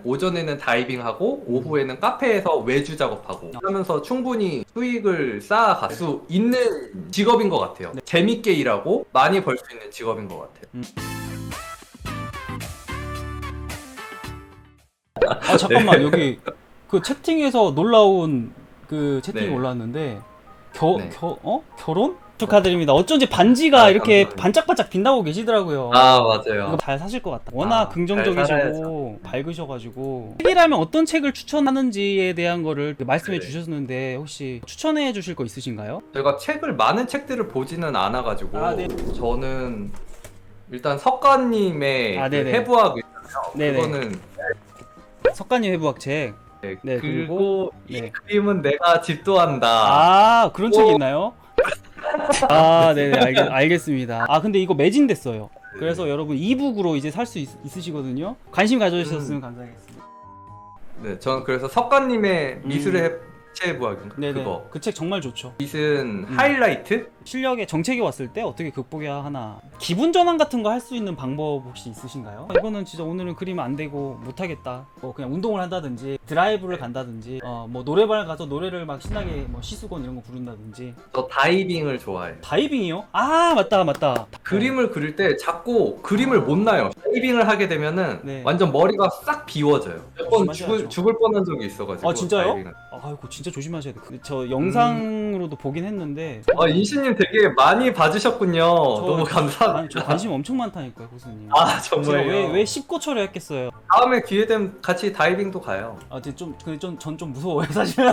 오전에는 다이빙하고 오후에는 카페에서 외주 작업하고 하면서 충분히 수익을 쌓아갈 수 있는 직업인 것 같아요. 재밌게 일하고 많이 벌 수 있는 직업인 것 같아요. 아 잠깐만 여기 그 채팅에서 놀라운 그 채팅이 네. 올라왔는데 네. 결혼? 축하드립니다. 어쩐지 반지가 이렇게 감사합니다. 반짝반짝 빛나고 계시더라고요. 아, 맞아요. 이거 잘 사실 것 같다. 워낙 잘 살아야죠. 긍정적이시고 밝으셔가지고 책이라면 어떤 책을 추천하는지에 대한 거를 말씀해 네. 주셨는데 혹시 추천해 주실 거 있으신가요? 제가 많은 책들을 보지는 않아가지고 아, 네. 저는 일단 석가님의 아, 그 네네. 해부학 있잖아요. 네네. 그거는 석가님 해부학 책. 네, 네, 그리고 이 네. 그림은 내가 집도한다. 아 그런 책이 오. 있나요? 아 네네 알겠습니다. 아 근데 이거 매진됐어요. 그래서 여러분 이북으로 이제 살 수 있으시거든요. 관심 가져주셨으면 감사하겠습니다. 네, 저는 그래서 석가님의 미술의 해부학인가? 네네. 그거. 그 책 정말 좋죠. 빛은 하이라이트? 실력에 정책이 왔을 때 어떻게 극복해야 하나. 기분 전환 같은 거 할 수 있는 방법 혹시 있으신가요? 이거는 진짜 오늘은 그리면 안 되고 못 하겠다. 뭐 그냥 운동을 한다든지 드라이브를 간다든지 뭐 노래방 가서 노래를 막 신나게 뭐 시수건 이런 거 부른다든지. 저 다이빙을 좋아해요. 다이빙이요? 아 맞다. 그림을 그릴 때 자꾸 그림을 못 나요. 다이빙을 하게 되면은 네. 완전 머리가 싹 비워져요. 몇 번 조심하셔야죠. 죽을 뻔한 적이 있어가지고. 아 진짜요? 다이빙을. 아이고 진짜 조심하셔야 돼. 저 영상으로도 보긴 했는데. 아, 인신님 되게 많이 봐주셨군요. 너무 감사합니다. 아니, 저 관심 엄청 많다니까요, 교수님. 아, 제가 정말요? 왜 10고초를 했겠어요? 다음에 기회 되면 같이 다이빙도 가요. 아, 전 좀 무서워요, 사실.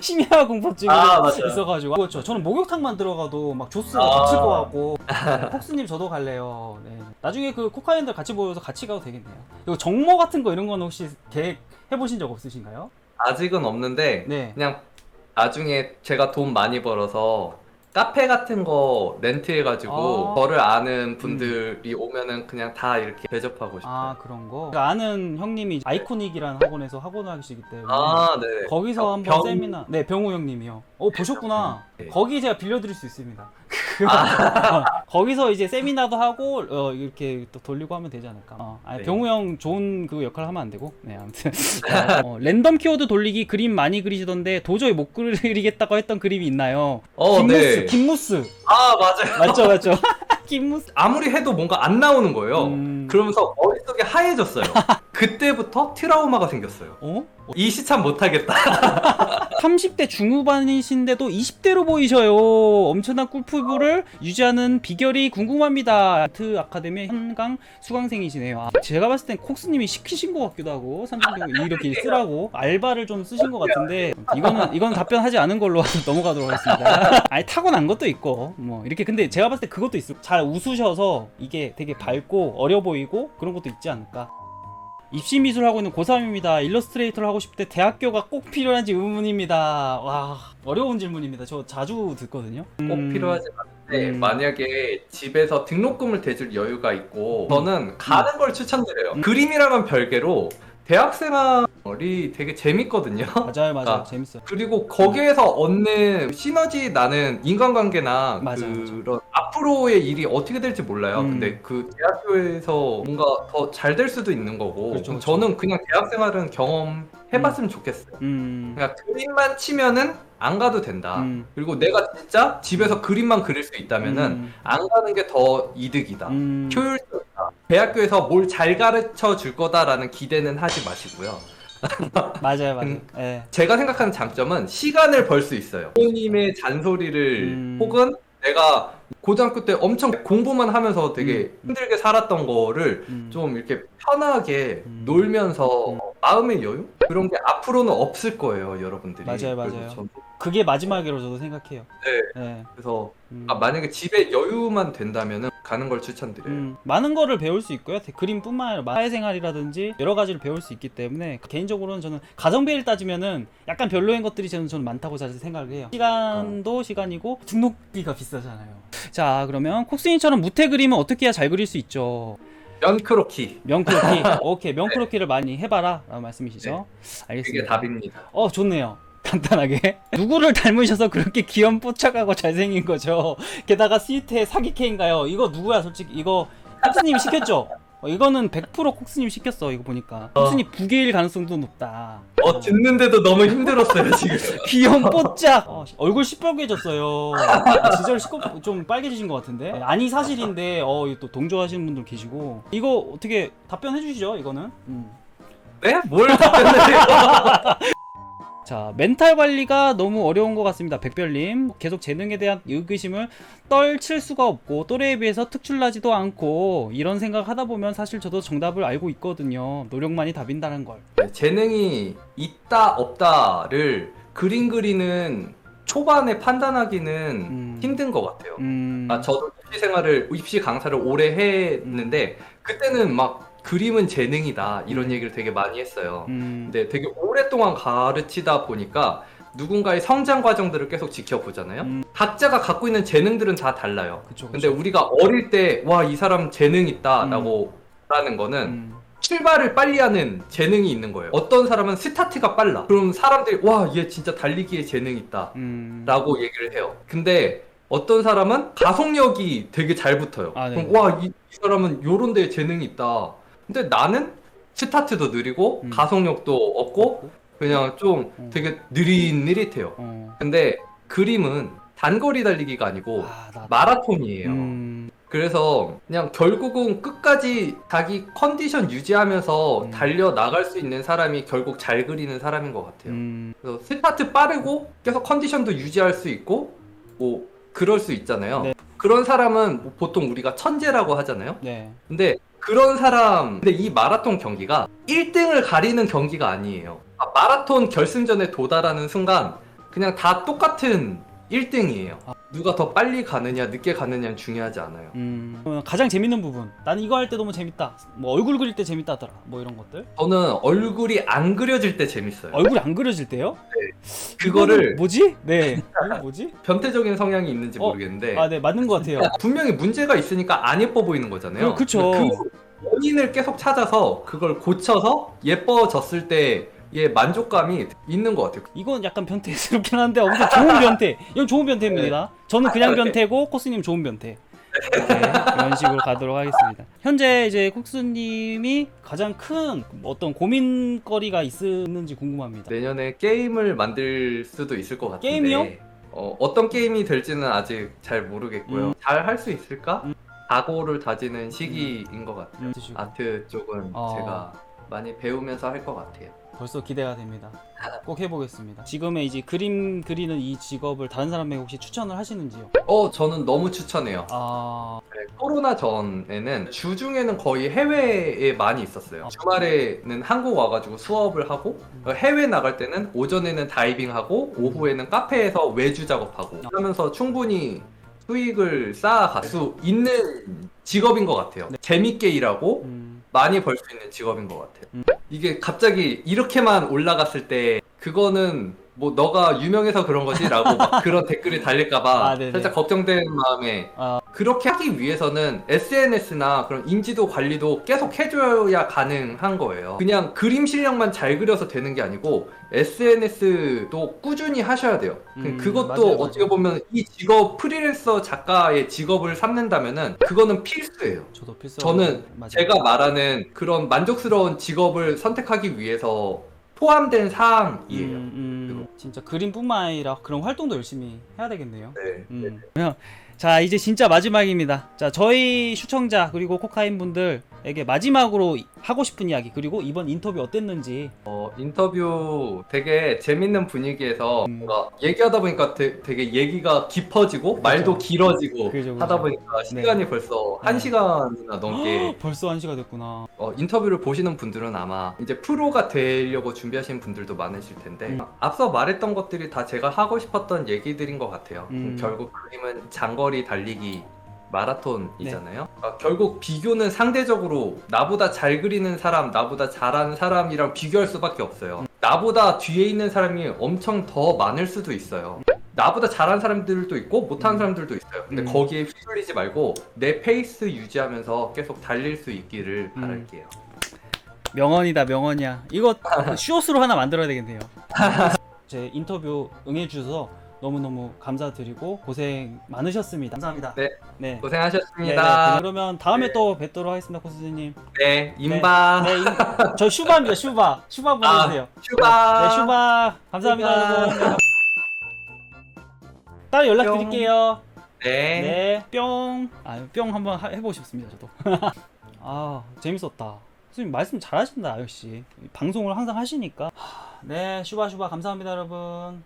심야 공포증이 맞아요. 있어가지고. 그렇죠. 저는 목욕탕만 들어가도 막 조스가 아. 미칠 것 같고. 폭스님 저도 갈래요. 네. 나중에 그 코카인들 같이 모여서 같이 가도 되겠네요. 이거 정모 같은 거 이런 건 혹시 계획해 보신 적 없으신가요? 아직은 없는데 네. 그냥 나중에 제가 돈 많이 벌어서 카페 같은 거 렌트해가지고 아. 저를 아는 분들이 오면은 그냥 다 이렇게 대접하고 싶어요. 아 그런 거. 제가 아는 형님이 아이코닉이라는 학원에서 학원을 하시기 때문에 네. 거기서 한번 세미나. 네, 병우 형님이요. 보셨구나. 네. 거기 제가 빌려드릴 수 있습니다. 거기서 이제 세미나도 하고 이렇게 또 돌리고 하면 되지 않을까. 아니, 네. 병우 형 좋은 그 역할 하면 안 되고. 네, 아무튼 랜덤 키워드 돌리기 그림 많이 그리시던데 도저히 못 그리겠다고 했던 그림이 있나요? 네. 김무스. 아, 맞아요. 맞죠. 김무스. 아무리 해도 뭔가 안 나오는 거예요. 음. 그러면서 머릿속이 하얘졌어요. 그때부터 트라우마가 생겼어요. 이 시참 못하겠다. 30대 중후반이신데도 20대로 보이셔요. 엄청난 꿀피부를 유지하는 비결이 궁금합니다. 아트 아카데미 한강 수강생이시네요. 제가 봤을 땐 콕스님이 시키신 것 같기도 하고 삼성경 이렇게 쓰라고 알바를 좀 쓰신 것 같은데 이건 답변하지 않은 걸로 넘어가도록 하겠습니다. 아니 타고난 것도 있고 뭐 이렇게 근데 제가 봤을 때 그것도 있어. 잘 웃으셔서 이게 되게 밝고 어려 보이고 그런 것도 있지 않을까. 입시미술 하고 있는 고3입니다. 일러스트레이터를 하고 싶을 때 대학교가 꼭 필요한지 의문입니다. 와 어려운 질문입니다. 저 자주 듣거든요. 꼭 필요하지 않은데 만약에 집에서 등록금을 대줄 여유가 있고 저는 가는 걸 추천드려요. 그림이랑은 별개로 대학생활이 되게 재밌거든요. 맞아요. 재밌어요. 그리고 거기에서 얻는 시너지 나는 인간관계나 맞아요. 그런 앞으로의 일이 어떻게 될지 몰라요. 근데 그 대학교에서 뭔가 더 잘 될 수도 있는 거고. 그렇죠. 저는 그냥 대학생활은 경험해봤으면 좋겠어요. 그러니까 그림만 치면은 안 가도 된다. 그리고 내가 진짜 집에서 그림만 그릴 수 있다면은 안 가는 게 더 이득이다. 효율적이다. 대학교에서 뭘 잘 가르쳐 줄 거다라는 기대는 하지 마시고요. 맞아요. 네. 제가 생각하는 장점은 시간을 벌 수 있어요. 부모님의 잔소리를 혹은 내가 고등학교 때 엄청 공부만 하면서 되게 힘들게 살았던 거를 좀 이렇게 편하게 놀면서 마음의 여유? 그런 게 앞으로는 없을 거예요, 여러분들이. 맞아요. 그게 마지막이라고 저도 생각해요. 네. 그래서 만약에 집에 여유만 된다면 가는 걸 추천드려요. 많은 거를 배울 수 있고요. 그림뿐만 아니라 사회생활이라든지 여러 가지를 배울 수 있기 때문에 개인적으로는 저는 가성비를 따지면은 약간 별로인 것들이 저는 많다고 사실 생각을 해요. 시간도 시간이고 등록비가 비싸잖아요. 자 그러면 콕스님처럼 무태 그림은 어떻게 해야 잘 그릴 수 있죠? 면크로키. 오케이 면크로키를 많이 해봐라 라는 말씀이시죠? 알겠습니다. 그게 답입니다. 좋네요. 간단하게 누구를 닮으셔서 그렇게 귀염뽀짝하고 잘생긴 거죠? 게다가 스위트의 사기캐인가요? 이거 누구야 솔직히 이거 콕스님이 시켰죠? 이거는 100% 콕스님 시켰어. 이거 보니까 콕스님 부계일 가능성도 높다. 듣는데도 너무 힘들었어요 지금. 귀염 뽀짝. 얼굴 시뻘개졌어요. 진짜로 좀 빨개지신 것 같은데. 아니 사실인데 이거 또 동조하시는 분들 계시고. 이거 어떻게 답변해 주시죠? 이거는. 네? 뭘 답변해요? 자, 멘탈 관리가 너무 어려운 것 같습니다. 백별님, 계속 재능에 대한 의구심을 떨칠 수가 없고 또래에 비해서 특출나지도 않고 이런 생각 하다 보면 사실 저도 정답을 알고 있거든요. 노력만이 답인다는 걸. 재능이 있다 없다를 그림 그리는 초반에 판단하기는 힘든 것 같아요. 저도 입시 강사를 오래 했는데 그때는 막 그림은 재능이다 이런 얘기를 되게 많이 했어요. 근데 되게 오랫동안 가르치다 보니까 누군가의 성장 과정들을 계속 지켜보잖아요. 각자가 갖고 있는 재능들은 다 달라요. 그쵸. 근데 우리가 어릴 때 와, 이 사람 재능 있다 라고 하는 거는 출발을 빨리 하는 재능이 있는 거예요. 어떤 사람은 스타트가 빨라. 그럼 사람들이 와, 얘 진짜 달리기에 재능 있다 라고 얘기를 해요. 근데 어떤 사람은 가속력이 되게 잘 붙어요. 그럼 와, 이 사람은 요런 데에 재능이 있다. 근데 나는 스타트도 느리고 가속력도 없고 그냥 좀 되게 느릿느릿해요. 근데 그림은 단거리 달리기가 아니고 마라톤이에요. 그래서 그냥 결국은 끝까지 자기 컨디션 유지하면서 달려 나갈 수 있는 사람이 결국 잘 그리는 사람인 것 같아요. 그래서 스타트 빠르고 계속 컨디션도 유지할 수 있고 뭐 그럴 수 있잖아요. 네. 그런 사람은 보통 우리가 천재라고 하잖아요. 네. 근데 그런 사람, 근데 이 마라톤 경기가 1등을 가리는 경기가 아니에요. 마라톤 결승전에 도달하는 순간 그냥 다 똑같은 1등이에요. 누가 더 빨리 가느냐 늦게 가느냐는 중요하지 않아요. 가장 재밌는 부분, 나는 이거 할 때 너무 재밌다, 뭐 얼굴 그릴 때 재밌다더라, 뭐 이런 것들. 저는 얼굴이 안 그려질 때 재밌어요. 얼굴이 안 그려질 때요? 네. 그거를 뭐지? 네. 이거 뭐지? 변태적인 성향이 있는지 모르겠는데 네, 맞는 것 같아요. 분명히 문제가 있으니까 안 예뻐 보이는 거잖아요. 그쵸. 그 원인을 계속 찾아서 그걸 고쳐서 예뻐졌을 때의 만족감이 있는 것 같아요. 이건 약간 변태스럽긴 한데 엄청 좋은 변태. 이건 좋은 변태입니다. 저는 그냥 변태고 코스님 좋은 변태. 이렇게 이런 식으로 가도록 하겠습니다. 현재 이제 콕스님이 가장 큰 어떤 고민거리가 있는지 궁금합니다. 내년에 게임을 만들 수도 있을 것 같은데 게임이요? 어떤 게임이 될지는 아직 잘 모르겠고요. 잘 할 수 있을까? 각오를 다지는 시기인 것 같아요. 아트 쪽은 제가 많이 배우면서 할 것 같아요. 벌써 기대가 됩니다. 꼭 해보겠습니다. 지금의 이제 그림 그리는 이 직업을 다른 사람에게 혹시 추천을 하시는지요? 저는 너무 추천해요. 네, 코로나 전에는 주중에는 거의 해외에 많이 있었어요. 주말에는 한국 와가지고 수업을 하고 해외 나갈 때는 오전에는 다이빙하고 오후에는 카페에서 외주 작업하고 하면서 충분히 수익을 쌓아갈 수 있는 직업인 것 같아요. 재밌게 일하고 많이 벌 수 있는 직업인 것 같아요. 이게 갑자기 이렇게만 올라갔을 때 그거는 뭐 너가 유명해서 그런 거지? 라고 막 그런 댓글이 달릴까봐 살짝 걱정되는 마음에 그렇게 하기 위해서는 SNS나 그런 인지도 관리도 계속 해줘야 가능한 거예요. 그냥 그림 실력만 잘 그려서 되는 게 아니고 SNS도 꾸준히 하셔야 돼요. 그것도 맞아요. 어떻게 보면 이 직업 프리랜서 작가의 직업을 삼는다면은 그거는 필수예요. 저도 필수. 저는 제가 말하는 그런 만족스러운 직업을 선택하기 위해서 포함된 사항이에요. 진짜 그림뿐만 아니라 그런 활동도 열심히 해야 되겠네요. 네. 자, 이제 진짜 마지막입니다. 자, 저희 시청자 그리고 코카인 분들에게 마지막으로 하고 싶은 이야기, 그리고 이번 인터뷰 어땠는지. 인터뷰 되게 재밌는 분위기에서 뭔가 얘기하다 보니까 되게 얘기가 깊어지고 말도 길어지고 하다 보니까 시간이 벌써 1시간이나 넘게 벌써 1시가 됐구나. 인터뷰를 보시는 분들은 아마 이제 프로가 되려고 준비하시는 분들도 많으실 텐데 앞서 말했던 것들이 다 제가 하고 싶었던 얘기들인 것 같아요. 결국 그림은 장거리 달리기 마라톤이잖아요. 결국 비교는 상대적으로 나보다 잘 그리는 사람, 나보다 잘하는 사람이랑 비교할 수밖에 없어요. 나보다 뒤에 있는 사람이 엄청 더 많을 수도 있어요. 나보다 잘하는 사람들도 있고 못하는 사람들도 있어요. 근데 거기에 휘둘리지 말고 내 페이스 유지하면서 계속 달릴 수 있기를 바랄게요. 명언이다, 명언이야. 이거 쇼스로 하나 만들어야 되겠네요. 제 인터뷰 응해주셔서 너무너무 감사드리고 고생 많으셨습니다. 감사합니다. 네. 네. 고생하셨습니다. 그러면 다음에 네. 또 뵙도록 하겠습니다, 코스님. 네, 임바. 저 슈바입니다, 슈바. 슈바 보내주세요. 슈바. 네, 슈바. 감사합니다, 슈바. 여러분. 따로 연락드릴게요. 네. 네, 뿅. 뿅 한번 해보고 싶습니다, 저도. 재밌었다. 선생님 말씀 잘하신다, 역시. 방송을 항상 하시니까. 네, 슈바 감사합니다, 여러분.